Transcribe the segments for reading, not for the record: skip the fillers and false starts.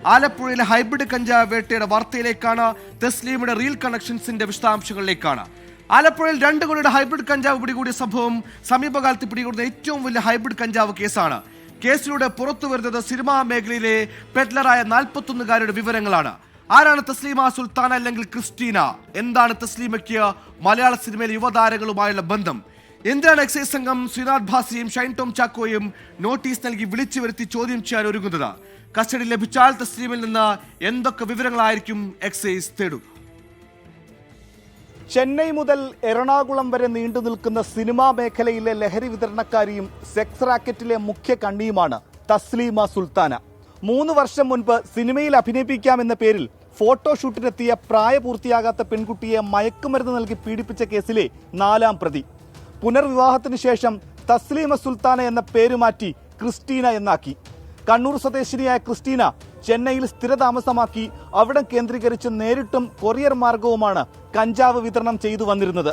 ആലപ്പുഴയിലെ ഹൈബ്രിഡ് കഞ്ചാവ് വേട്ടയുടെ വാർത്തയിലേക്കാണ്. തസ്ലീമയുടെ റിയൽ കണക്ഷൻസിന്റെ വിശദാംശങ്ങളിലേക്കാണ്. ആലപ്പുഴയിൽ 2 കോടിയുടെ ഹൈബ്രിഡ് കഞ്ചാവ് പിടികൂടിയ സംഭവം സമീപകാലത്ത് പിടികൂടുന്ന ഏറ്റവും വലിയ ഹൈബ്രിഡ് കഞ്ചാവ് കേസാണ്. കേസിലൂടെ പുറത്തു വരുന്നത് സിനിമാ മേഖലയിലെ പെഡ്ലറായ 41കാരുടെ വിവരങ്ങളാണ്. ആരാണ് തസ്ലീമ സുൽത്താന അല്ലെങ്കിൽ ക്രിസ്റ്റീന? എന്താണ് തസ്ലീമയ്ക്ക് മലയാള സിനിമയിലെ യുവതാരങ്ങളുമായുള്ള ബന്ധം? എന്തിനാണ് എക്സൈസ് സംഘം ശ്രീനാഥ് ഭാസിയും ഷൈൻ ടോം ചാക്കോയും നോട്ടീസ് നൽകി വിളിച്ചു വരുത്തി ചോദ്യം ചെയ്യാൻ ഒരുങ്ങുന്നത്? കസ്റ്റഡി ലഭിച്ചാൽ തസ്ലീമിൽ നിന്ന് എന്തൊക്കെ വിവരങ്ങളായിരിക്കും എക്സൈസ് തേടുക? ചെന്നൈ മുതൽ എറണാകുളം വരെ നീണ്ടു നിൽക്കുന്ന സിനിമാ മേഖലയിലെ ലഹരി വിതരണക്കാരിയും സെക്സ് റാക്കറ്റിലെ മുഖ്യ കണ്ണിയുമാണ് തസ്ലീമ സുൽത്താന. 3 വർഷം മുൻപ് സിനിമയിൽ അഭിനയിപ്പിക്കാമെന്ന പേരിൽ ഫോട്ടോഷൂട്ടിനെത്തിയ പ്രായപൂർത്തിയാകാത്ത പെൺകുട്ടിയെ മയക്കുമരുന്ന് നൽകി പീഡിപ്പിച്ച കേസിലെ 4ാം പ്രതി. പുനർവിവാഹത്തിന് ശേഷം തസ്ലീമ സുൽത്താന എന്ന പേര് മാറ്റി ക്രിസ്റ്റീന എന്നാക്കി. കണ്ണൂർ സ്വദേശിനിയായ ക്രിസ്റ്റീന ചെന്നൈയിൽ സ്ഥിരതാമസമാക്കി അവിടം കേന്ദ്രീകരിച്ച് നേരിട്ടും കൊറിയർ മാർഗവുമാണ് കഞ്ചാവ് വിതരണം ചെയ്തു വന്നിരുന്നത്.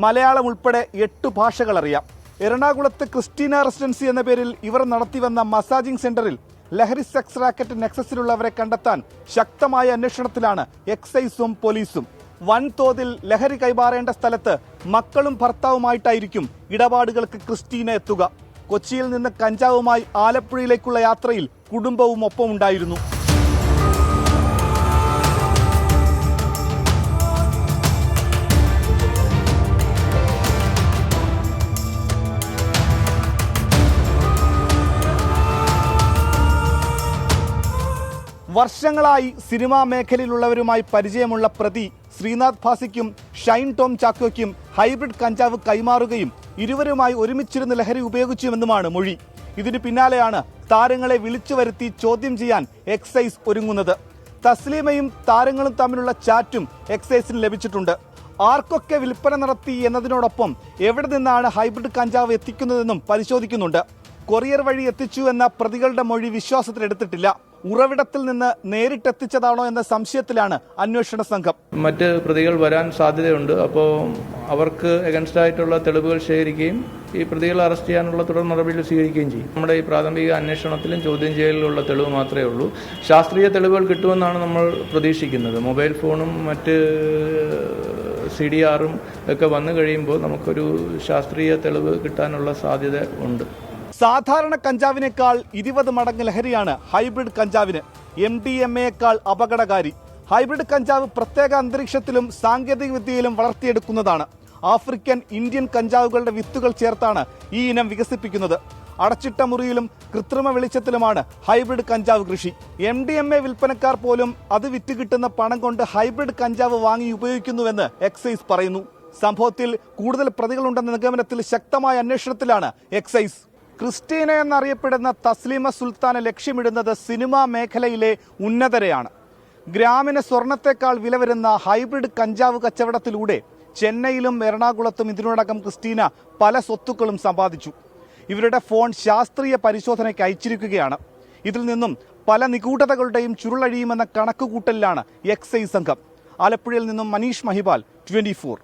മലയാളം ഉൾപ്പെടെ 8 ഭാഷകൾ അറിയാം. എറണാകുളത്ത് ക്രിസ്റ്റീന റെസിഡൻസി എന്ന പേരിൽ ഇവർ നടത്തിവന്ന മസാജിംഗ് സെന്ററിൽ ലഹരി സെക്സ് റാക്കറ്റ് നെക്സസിലുള്ളവരെ കണ്ടെത്താൻ ശക്തമായ അന്വേഷണത്തിലാണ് എക്സൈസും പോലീസും. വൻതോതിൽ ലഹരി കൈമാറേണ്ട സ്ഥലത്ത് മക്കളും ഭർത്താവുമായിട്ടായിരിക്കും ഇടപാടുകൾക്ക് ക്രിസ്റ്റീന എത്തുക. കൊച്ചിയിൽ നിന്ന് കഞ്ചാവുമായി ആലപ്പുഴയിലേക്കുള്ള യാത്രയിൽ കുടുംബവും ഒപ്പമുണ്ടായിരുന്നു. വർഷങ്ങളായി സിനിമാ മേഖലയിലുള്ളവരുമായി പരിചയമുള്ള പ്രതി ശ്രീനാഥ് ഭാസിക്കും ഷൈൻ ടോം ചാക്കോയ്ക്കും ഹൈബ്രിഡ് കഞ്ചാവ് കൈമാറുകയും ഇരുവരുമായി ഒരുമിച്ചിരുന്ന് ലഹരി ഉപയോഗിച്ചുവെന്നുമാണ് മൊഴി. ഇതിനു പിന്നാലെയാണ് താരങ്ങളെ വിളിച്ചു വരുത്തി ചോദ്യം ചെയ്യാൻ എക്സൈസ് ഒരുങ്ങുന്നത്. തസ്ലീമയും താരങ്ങളും തമ്മിലുള്ള ചാറ്റും എക്സൈസിന് ലഭിച്ചിട്ടുണ്ട്. ആർക്കൊക്കെ വിൽപ്പന നടത്തി എന്നതിനോടൊപ്പം എവിടെ നിന്നാണ് ഹൈബ്രിഡ് കഞ്ചാവ് എത്തിക്കുന്നതെന്നും പരിശോധിക്കുന്നുണ്ട്. കൊറിയർ വഴി എത്തിച്ചു എന്ന പ്രതികളുടെ മൊഴി വിശ്വാസത്തിലെടുത്തിട്ടില്ല. ഉറവിടത്തിൽ നിന്ന് നേരിട്ടെത്തിച്ചതാണോ എന്ന സംശയത്തിലാണ് അന്വേഷണ സംഘം. മറ്റ് പ്രതികൾ വരാൻ സാധ്യതയുണ്ട്. അപ്പോൾ അവർക്ക് എഗൻസ്റ്റ് ആയിട്ടുള്ള തെളിവുകൾ ശേഖരിക്കുകയും ഈ പ്രതികളെ അറസ്റ്റ് ചെയ്യാനുള്ള തുടർ നടപടികൾ സ്വീകരിക്കുകയും ചെയ്യും. നമ്മുടെ ഈ പ്രാഥമിക അന്വേഷണത്തിലും ചോദ്യം ചെയ്യലിലുള്ള തെളിവ് മാത്രമേ ഉള്ളൂ. ശാസ്ത്രീയ തെളിവുകൾ കിട്ടുമെന്നാണ് നമ്മൾ പ്രതീക്ഷിക്കുന്നത്. മൊബൈൽ ഫോണും മറ്റ് CDR ഒക്കെ വന്നു കഴിയുമ്പോൾ നമുക്കൊരു ശാസ്ത്രീയ തെളിവ് കിട്ടാനുള്ള സാധ്യത ഉണ്ട്. സാധാരണ കഞ്ചാവിനേക്കാൾ 20 മടങ്ങ് ലഹരിയാണ് ഹൈബ്രിഡ് കഞ്ചാവിന്. MDMAയേക്കാൾ അപകടകാരി. ഹൈബ്രിഡ് കഞ്ചാവ് പ്രത്യേക അന്തരീക്ഷത്തിലും സാങ്കേതിക വിദ്യയിലും വളർത്തിയെടുക്കുന്നതാണ്. ആഫ്രിക്കൻ ഇന്ത്യൻ കഞ്ചാവുകളുടെ വിത്തുകൾ ചേർത്താണ് ഈ ഇനം വികസിപ്പിക്കുന്നത്. അടച്ചിട്ട മുറിയിലും കൃത്രിമ വെളിച്ചത്തിലുമാണ് ഹൈബ്രിഡ് കഞ്ചാവ് കൃഷി. MDMA വിൽപ്പനക്കാർ പോലും അത് വിറ്റുകിട്ടുന്ന പണം കൊണ്ട് ഹൈബ്രിഡ് കഞ്ചാവ് വാങ്ങി ഉപയോഗിക്കുന്നുവെന്ന് എക്സൈസ് പറയുന്നു. സംഭവത്തിൽ കൂടുതൽ പ്രതികളുണ്ടെന്ന നിഗമനത്തിൽ ശക്തമായ അന്വേഷണത്തിലാണ് എക്സൈസ്. ക്രിസ്റ്റീന എന്നറിയപ്പെടുന്ന തസ്ലീമ സുൽത്താനെ ലക്ഷ്യമിടുന്നത് സിനിമാ മേഖലയിലെ ഉന്നതരെയാണ്. ഗ്രാമിന് സ്വർണത്തെക്കാൾ വില വരുന്ന ഹൈബ്രിഡ് കഞ്ചാവ് കച്ചവടത്തിലൂടെ ചെന്നൈയിലും എറണാകുളത്തും ഇതിനോടകം ക്രിസ്റ്റീന പല സ്വത്തുക്കളും സമ്പാദിച്ചു. ഇവരുടെ ഫോൺ ശാസ്ത്രീയ പരിശോധനയ്ക്ക് അയച്ചിരിക്കുകയാണ്. ഇതിൽ നിന്നും പല നിഗൂഢതകളുടെയും ചുരുളഴിയുമെന്ന കണക്കുകൂട്ടലിലാണ് എക്സൈസ് സംഘം. ആലപ്പുഴയിൽ നിന്നും മനീഷ് മഹിപാൽ, 24.